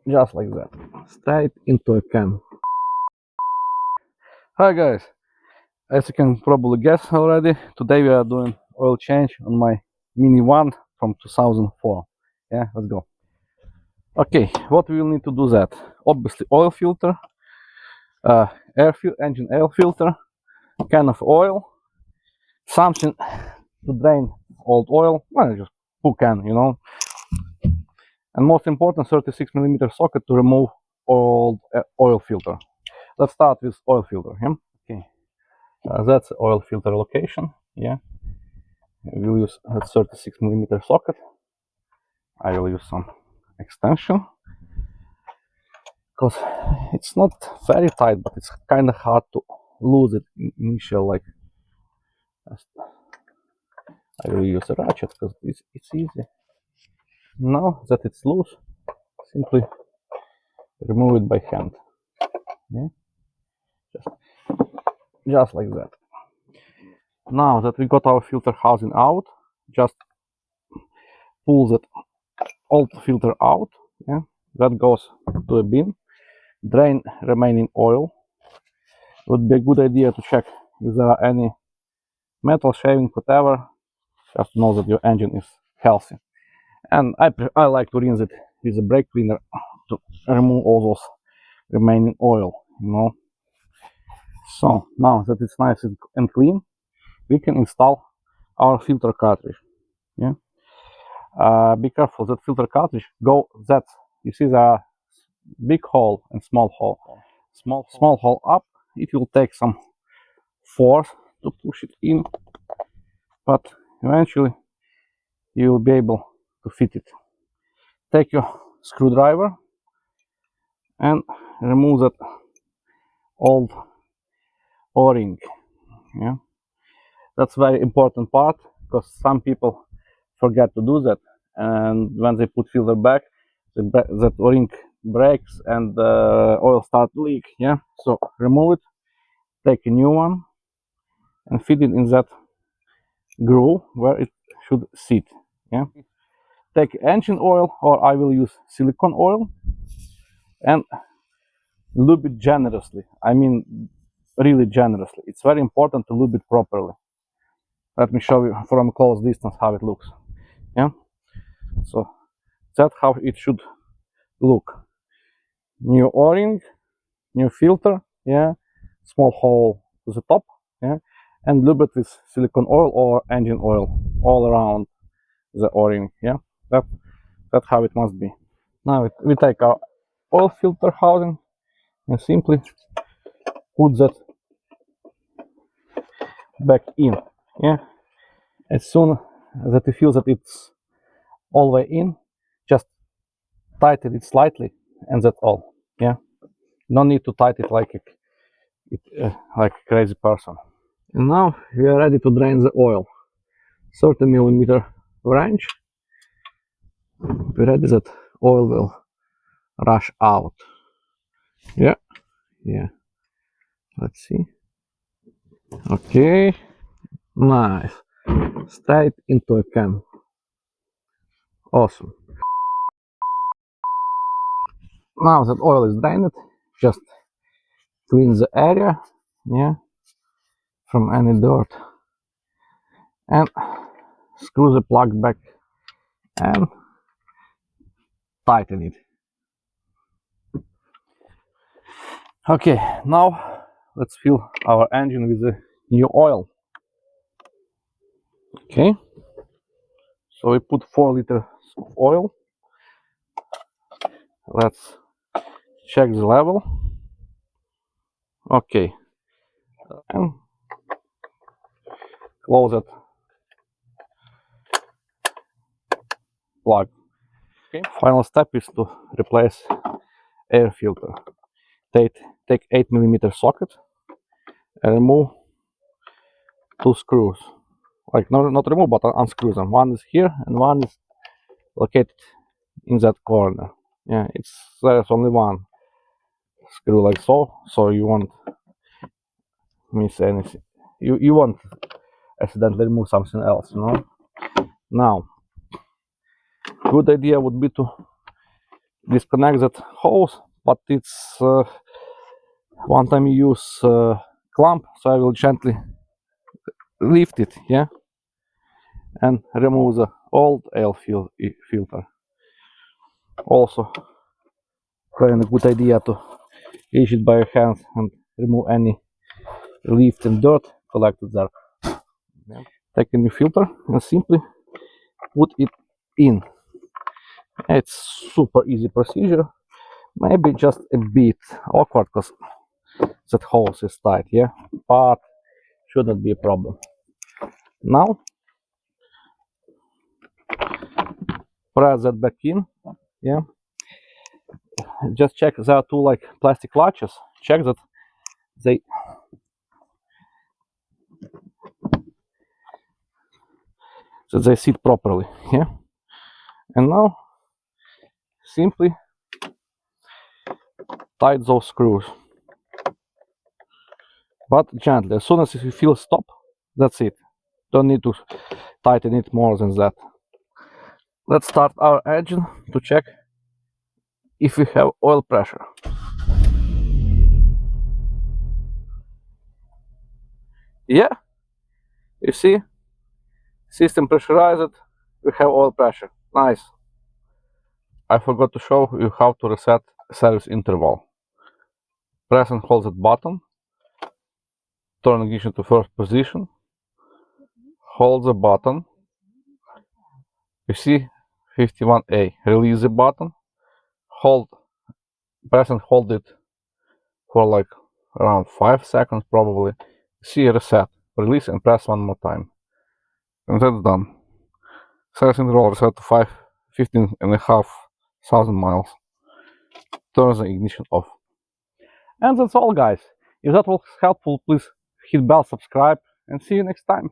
just like that, straight into a can. Hi guys, as you can probably guess already, today we are doing oil change on my Mini 1 from 2004. Yeah, let's go. Okay, what we will need to do that? Obviously oil filter, engine air filter, can of oil, something to drain old oil, well, just full can, you know, and most important 36mm socket to remove old oil filter. Let's start with oil filter. Yeah? Okay, that's oil filter location. Yeah, we'll use a 36mm socket. I will use some extension because it's not very tight, but it's kind of hard to lose it initial. Like, I will use a ratchet because it's easy. Now that it's loose, simply remove it by hand. Yeah, just like that. Now that we got our filter housing out, just pull that old filter out. Yeah, that goes to a bin. Drain remaining oil. Would be a good idea to check if there are any metal shaving, whatever. Just know that your engine is healthy. And I like to rinse it with a brake cleaner to remove all those remaining oil. You know. So now that it's nice and clean, we can install our filter cartridge. Yeah. Be careful, that filter cartridge you see the big hole and small hole. Small hole up, it will take some force to push it in, but eventually you will be able to fit it. Take your screwdriver and remove that old o-ring. Yeah, that's very important part because some people forget to do that, and when they put filter back, that o-ring breaks and the oil starts to leak. Yeah, so remove it, take a new one and fit it in that groove where it should sit. Yeah, take engine oil, or I will use silicone oil, and lube it generously. I mean really generously. It's very important to lube it properly. Let me show you from a close distance how it looks. Yeah, so that's how it should look. New o-ring, new filter, yeah, small hole to the top, yeah, and lube it with silicone oil or engine oil all around the o-ring. Yeah, that's how it must be. Now we take our oil filter housing and simply put that back in. Yeah, as soon that you feel that it's all the way in, just tighten it slightly, and that's all. Yeah, no need to tighten it like like a crazy person. And now we are ready to drain the oil. 30mm wrench. Be ready that oil will rush out. Yeah, yeah. Let's see. Okay, nice. Straight into a can. Awesome. Now that oil is drained, just clean the area, yeah, from any dirt, and screw the plug back and tighten it. Okay, now let's fill our engine with the new oil. Okay, so we put 4 liters of oil. Let's check the level. Okay, and close that plug. Okay, final step is to replace air filter. Take 8mm socket and remove 2 screws. Like not remove, but unscrew them. One is here and one is located in that corner. Yeah, there's only one screw like so, so you won't miss anything. You won't accidentally remove something else, you know. Now, good idea would be to disconnect that hose, but it's one time you use clamp, so I will gently lift it, yeah, and remove the old air filter. Also, kind of good idea to reach it by your hands and remove any lift and dirt collected there. Yeah. Take a new filter and simply put it in. It's super easy procedure. Maybe just a bit awkward because that hose is tight, yeah, but shouldn't be a problem. Now press that back in, yeah. Just check, there are two like plastic latches. Check that they sit properly, yeah. And now simply tight those screws, but gently. As soon as you feel stop, that's it. Don't need to tighten it more than that. Let's start our engine to check if we have oil pressure. Yeah, you see, system pressurized, we have oil pressure. Nice. I forgot to show you how to reset service interval. Press and hold that button, turn ignition to first position, hold the button, you see 51A, release the button, press and hold it for like around 5 seconds probably, see reset, release and press one more time, and that's done. Service interval reset to 15,500 miles. Turn the ignition off. And that's all, guys. If that was helpful, please hit bell, subscribe, and see you next time.